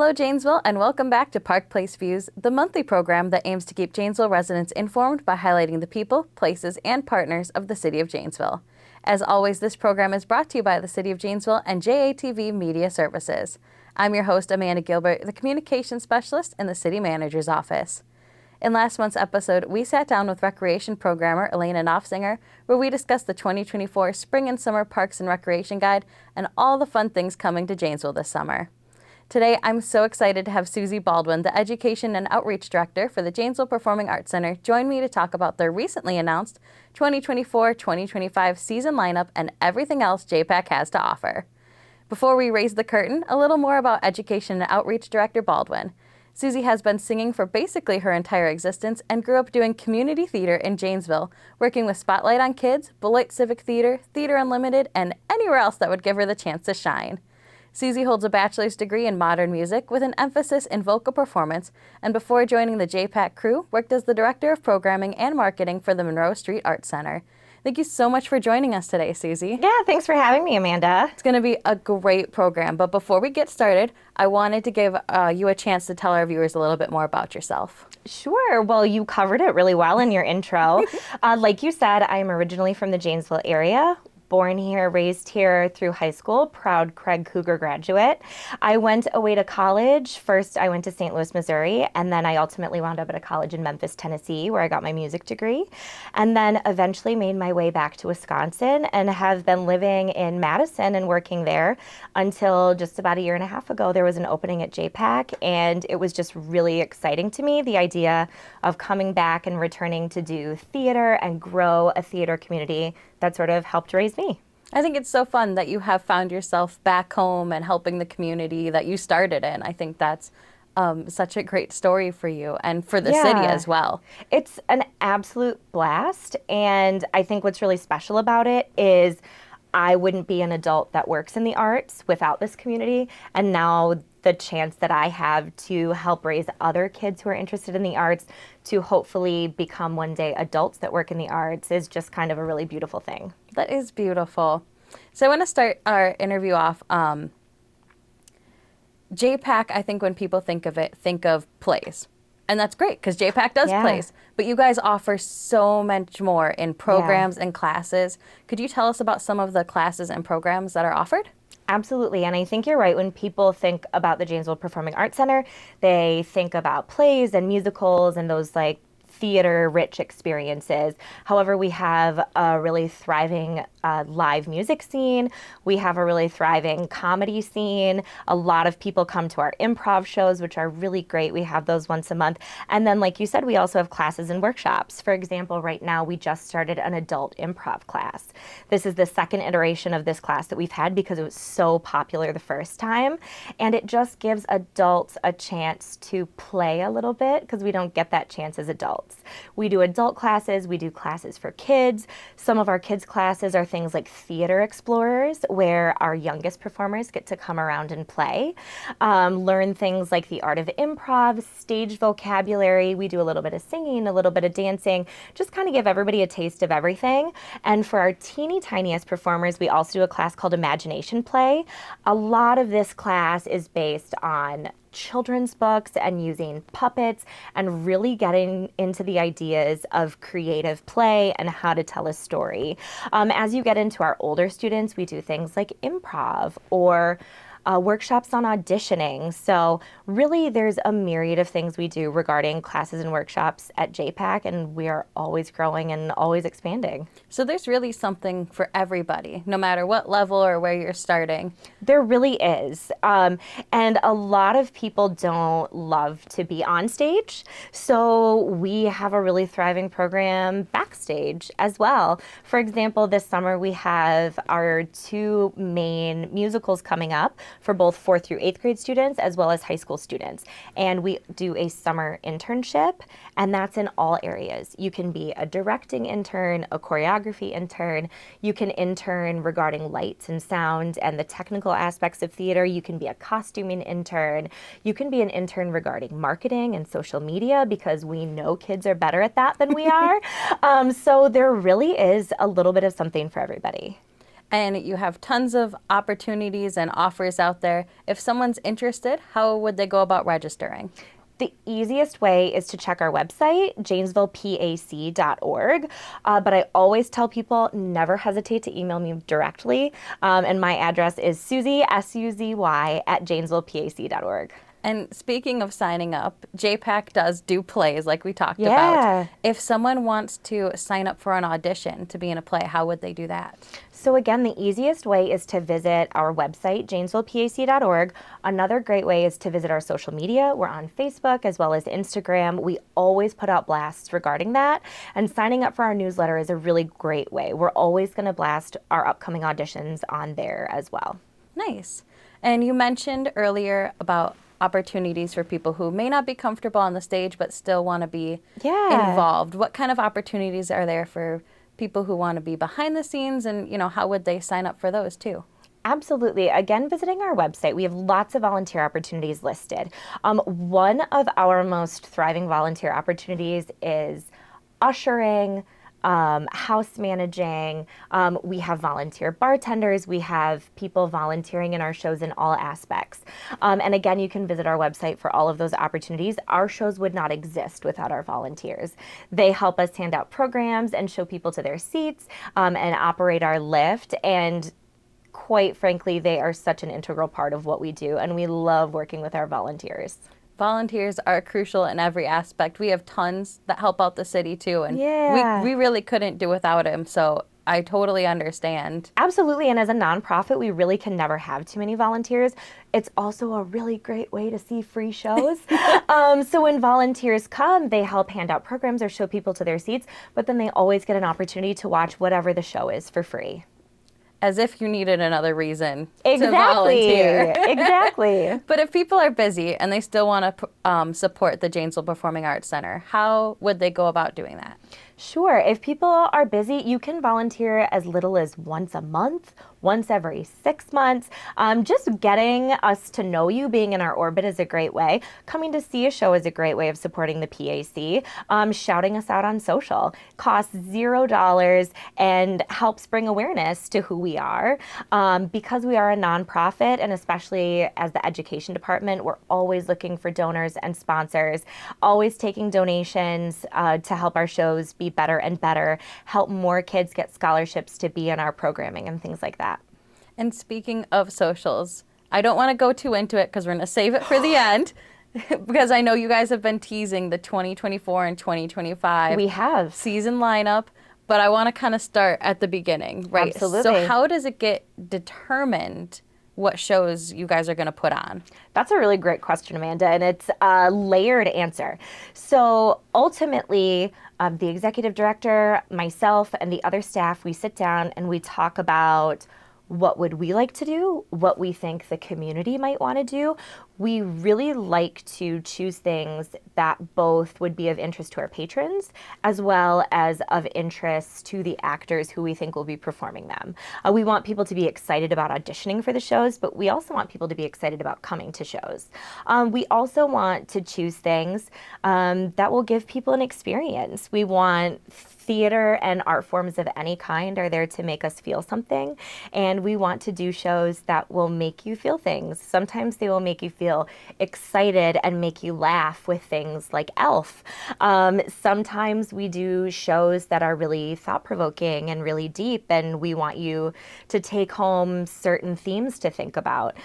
Hello, Janesville, and welcome back to Park Place Views, the monthly program that aims to keep Janesville residents informed by highlighting the people, places, and partners of the City of Janesville. As always, this program is brought to you by the City of Janesville and JATV Media Services. I'm your host, Amanda Gilbert, the Communications Specialist in the City Manager's Office. In last month's episode, we sat down with Recreation Programmer Elena Knopfsinger, where we discussed the 2024 Spring and Summer Parks and Recreation Guide and all the fun things coming to Janesville this summer. Today, I'm so excited to have Suzy Baldwin, the Education and Outreach Director for the Janesville Performing Arts Center, join me to talk about their recently announced 2024-2025 season lineup and everything else JPAC has to offer. Before we raise the curtain, a little more about Education and Outreach Director Baldwin. Suzy has been singing for basically her entire existence and grew up doing community theater in Janesville, working with Spotlight on Kids, Beloit Civic Theater, Theater Unlimited, and anywhere else that would give her the chance to shine. Suzy holds a bachelor's degree in modern music with an emphasis in vocal performance, and before joining the JPAC crew, worked as the Director of Programming and Marketing for the Monroe Street Arts Center. Thank you so much for joining us today, Suzy. Yeah, thanks for having me, Amanda. It's going to be a great program, but before we get started, I wanted to give you a chance to tell our viewers a little bit more about yourself. Sure. Well, you covered it really well in your intro. Like you said, I'm originally from the Janesville area. Born here, raised here through high school, proud Craig Cougar graduate. I went away to college. First, I went to St. Louis, Missouri, and then I ultimately wound up at a college in Memphis, Tennessee, where I got my music degree, and then eventually made my way back to Wisconsin and have been living in Madison and working there until just about a year and a half ago. There was an opening at JPAC, and it was just really exciting to me, the idea of coming back and returning to do theater and grow a theater community that sort of helped raise me. I think it's so fun that you have found yourself back home and helping the community that you started in. I think that's such a great story for you and for the city as well. It's an absolute blast, and I think what's really special about it is I wouldn't be an adult that works in the arts without this community, and now the chance that I have to help raise other kids who are interested in the arts to hopefully become one day adults that work in the arts is just kind of a really beautiful thing. That is beautiful. So I want to start our interview off. JPAC, I think when people think of it, think of plays. And that's great because JPAC does plays. But you guys offer so much more in programs and classes. Could you tell us about some of the classes and programs that are offered? Absolutely, and I think you're right. When people think about the Janesville Performing Arts Center, they think about plays and musicals and those like theater-rich experiences. However, we have a really thriving live music scene. We have a really thriving comedy scene. A lot of people come to our improv shows, which are really great. We have those once a month. And then, like you said, we also have classes and workshops. For example, right now, we just started an adult improv class. This is the second iteration of this class that we've had because it was so popular the first time. And it just gives adults a chance to play a little bit because we don't get that chance as adults. We do adult classes, we do classes for kids. Some of our kids' classes are things like Theater Explorers, where our youngest performers get to come around and play, learn things like the art of improv, stage vocabulary. We do a little bit of singing, a little bit of dancing, just kind of give everybody a taste of everything. And for our teeny tiniest performers, we also do a class called Imagination Play. A lot of this class is based on children's books and using puppets and really getting into the ideas of creative play and how to tell a story. As you get into our older students, we do things like improv or workshops on auditioning. So really there's a myriad of things we do regarding classes and workshops at JPAC, and we are always growing and always expanding. So there's really something for everybody, no matter what level or where you're starting. There really is. And a lot of people don't love to be on stage. So we have a really thriving program backstage as well. For example, this summer we have our two main musicals coming up for both 4th through 8th grade students as well as high school students. And we do a summer internship, and that's in all areas. You can be a directing intern, a choreography intern. You can intern regarding lights and sound and the technical aspects of theater. You can be a costuming intern. You can be an intern regarding marketing and social media because we know kids are better at that than we are. So there really is a little bit of something for everybody. And you have tons of opportunities and offers out there. If someone's interested, how would they go about registering? The easiest way is to check our website, janesvillepac.org. But I always tell people never hesitate to email me directly. And my address is Suzy, Suzy, at janesvillepac.org. And speaking of signing up, JPAC does do plays like we talked Yeah. about. If someone wants to sign up for an audition to be in a play, how would they do that? So again, the easiest way is to visit our website, janesvillepac.org. Another great way is to visit our social media. We're on Facebook as well as Instagram. We always put out blasts regarding that. And signing up for our newsletter is a really great way. We're always going to blast our upcoming auditions on there as well. Nice. And you mentioned earlier about opportunities for people who may not be comfortable on the stage but still want to be involved. What kind of opportunities are there for people who want to be behind the scenes, and how would they sign up for those too? Absolutely. Again, visiting our website, we have lots of volunteer opportunities listed. One of our most thriving volunteer opportunities is ushering, house managing. We have volunteer bartenders. We have people volunteering in our shows in all aspects. And again, you can visit our website for all of those opportunities. Our shows would not exist without our volunteers. They help us hand out programs and show people to their seats, and operate our lift. And quite frankly, they are such an integral part of what we do, and we love working with our volunteers. Volunteers are crucial in every aspect. We have tons that help out the city too, and we really couldn't do without them, so I totally understand. Absolutely, and as a nonprofit, we really can never have too many volunteers. It's also a really great way to see free shows. So when volunteers come, they help hand out programs or show people to their seats, but then they always get an opportunity to watch whatever the show is for free. As if you needed another reason to volunteer. Exactly. But if people are busy and they still want to support the Janesville Performing Arts Center, how would they go about doing that? Sure. If people are busy, you can volunteer as little as once a month, once every 6 months. Just getting us to know you, being in our orbit is a great way. Coming to see a show is a great way of supporting the PAC. Shouting us out on social costs $0 and helps bring awareness to who we are. Because we are a nonprofit, and especially as the education department, we're always looking for donors and sponsors, always taking donations to help our shows be better and better, help more kids get scholarships to be in our programming and things like that. And speaking of socials, I don't want to go too into it because we're going to save it for the end, because I know you guys have been teasing the 2024 and 2025 We have. season lineup, but I want to kind of start at the beginning, right? Absolutely. So how does it get determined what shows you guys are going to put on? That's a really great question, Amanda, and it's a layered answer. So ultimately, the executive director, myself, and the other staff, we sit down and we talk about what would we like to do, what we think the community might want to do. We really like to choose things that both would be of interest to our patrons as well as of interest to the actors who we think will be performing them. We want people to be excited about auditioning for the shows, but we also want people to be excited about coming to shows. We also want to choose things that will give people an experience. We want theater and art forms of any kind are there to make us feel something, and we want to do shows that will make you feel things. Sometimes they will make you feel excited and make you laugh with things like Elf. Sometimes we do shows that are really thought-provoking and really deep, and we want you to take home certain themes to think about.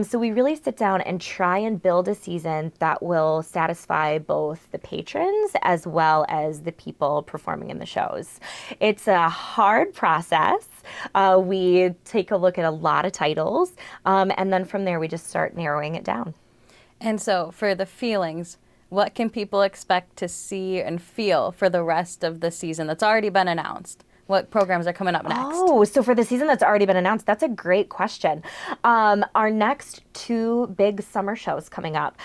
So we really sit down and try and build a season that will satisfy both the patrons as well as the people performing in the shows. It's a hard process. We take a look at a lot of titles, and then from there we just start narrowing it down. And so for the feelings, what can people expect to see and feel for the rest of the season that's already been announced? What programs are coming up next? Oh, so for the season that's already been announced, that's a great question. Our next 2 big summer shows coming up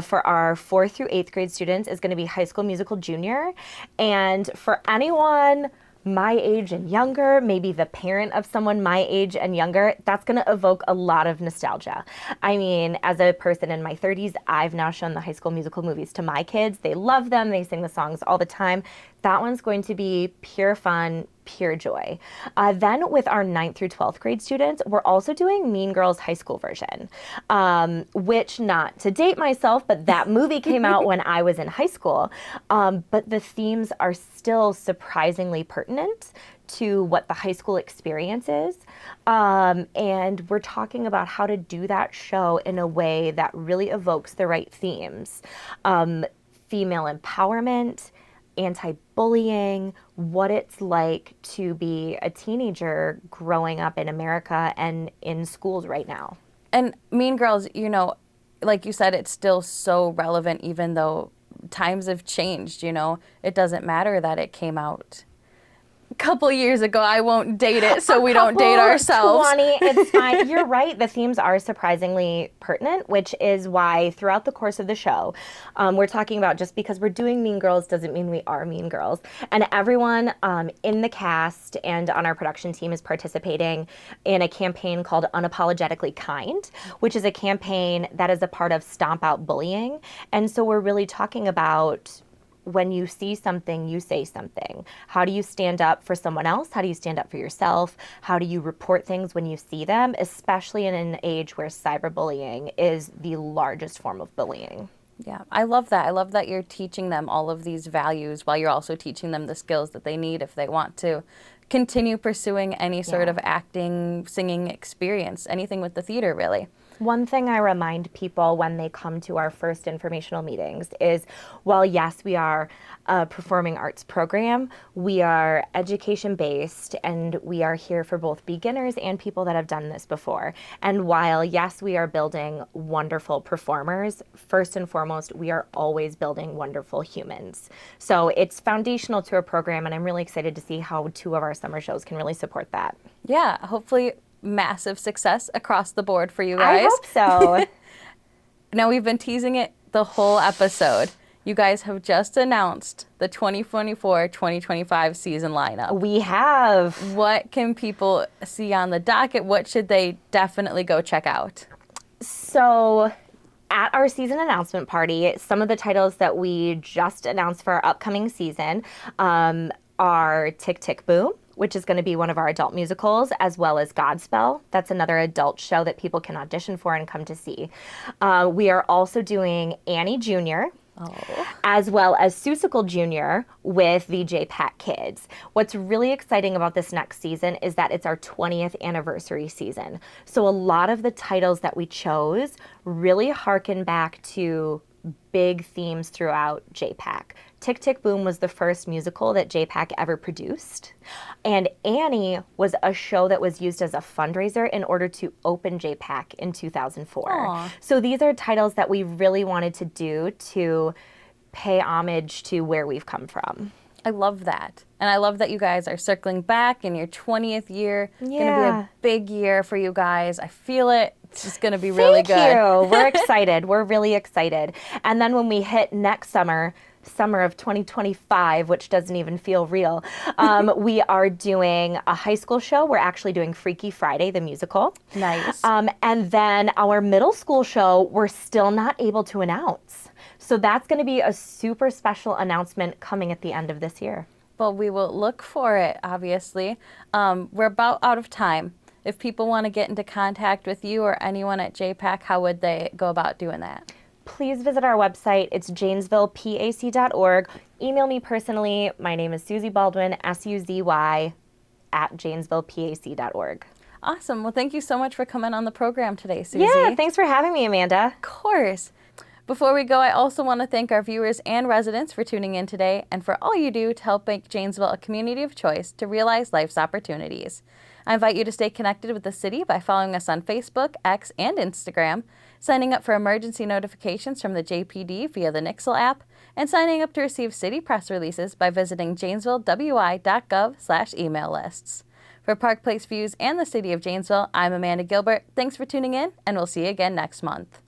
for our 4th through 8th grade students is going to be High School Musical Junior. And for anyone my age and younger, maybe the parent of someone my age and younger, that's going to evoke a lot of nostalgia. I mean, as a person in my 30s, I've now shown the High School Musical movies to my kids. They love them. They sing the songs all the time. That one's going to be pure fun, pure joy. Then with our 9th through 12th grade students, we're also doing Mean Girls high school version, which, not to date myself, but that movie came out when I was in high school. But the themes are still surprisingly pertinent to what the high school experience is. And we're talking about how to do that show in a way that really evokes the right themes. Female empowerment, anti-bullying, what it's like to be a teenager growing up in America and in schools right now. And Mean Girls, you know, like you said, it's still so relevant even though times have changed, you know. It doesn't matter that it came out a couple years ago. I won't date it so we don't date ourselves. 20, it's fine. You're right. The themes are surprisingly pertinent, which is why throughout the course of the show, we're talking about just because we're doing Mean Girls doesn't mean we are Mean Girls. And everyone in the cast and on our production team is participating in a campaign called Unapologetically Kind, which is a campaign that is a part of Stomp Out Bullying. And so we're really talking about, when you see something, you say something. How do you stand up for someone else? How do you stand up for yourself? How do you report things when you see them, especially in an age where cyberbullying is the largest form of bullying? Yeah, I love that. I love that you're teaching them all of these values while you're also teaching them the skills that they need if they want to continue pursuing any sort of acting, singing experience, anything with the theater, really. One thing I remind people when they come to our first informational meetings is, while yes, we are a performing arts program, we are education-based, and we are here for both beginners and people that have done this before. And while yes, we are building wonderful performers, first and foremost, we are always building wonderful humans. So it's foundational to our program, and I'm really excited to see how 2 of our summer shows can really support that. Yeah, hopefully massive success across the board for you guys. I hope so. Now, we've been teasing it the whole episode. You guys have just announced the 2024-2025 season lineup. We have. What can people see on the docket? What should they definitely go check out? So at our season announcement party, some of the titles that we just announced for our upcoming season are Tick, Tick, Boom, which is going to be one of our adult musicals, as well as Godspell. That's another adult show that people can audition for and come to see. We are also doing Annie Jr., as well as Seussical Jr. with the JPAC kids. What's really exciting about this next season is that it's our 20th anniversary season. So a lot of the titles that we chose really harken back to big themes throughout JPAC. Tick, Tick, Boom was the first musical that JPAC ever produced. And Annie was a show that was used as a fundraiser in order to open JPAC in 2004. Aww. So these are titles that we really wanted to do to pay homage to where we've come from. I love that. And I love that you guys are circling back in your 20th year. It's going to be a big year for you guys. I feel it. It's just going to be really good. Thank you. We're excited. We're really excited. And then when we hit next summer of 2025, which doesn't even feel real, we are doing a high school show. We're actually doing Freaky Friday, the musical. Nice. And then our middle school show, we're still not able to announce. So that's going to be a super special announcement coming at the end of this year. Well, we will look for it, obviously. We're about out of time. If people want to get into contact with you or anyone at JPAC, how would they go about doing that? Please visit our website. It's janesvillepac.org. Email me personally. My name is Suzy Baldwin, SUZY, at janesvillepac.org. Awesome. Well, thank you so much for coming on the program today, Suzy. Yeah, thanks for having me, Amanda. Of course. Before we go, I also want to thank our viewers and residents for tuning in today and for all you do to help make Janesville a community of choice to realize life's opportunities. I invite you to stay connected with the city by following us on Facebook, X, and Instagram, signing up for emergency notifications from the JPD via the Nixle app, and signing up to receive city press releases by visiting janesvillewi.gov/email lists. For Park Place Views and the City of Janesville, I'm Amanda Gilbert. Thanks for tuning in, and we'll see you again next month.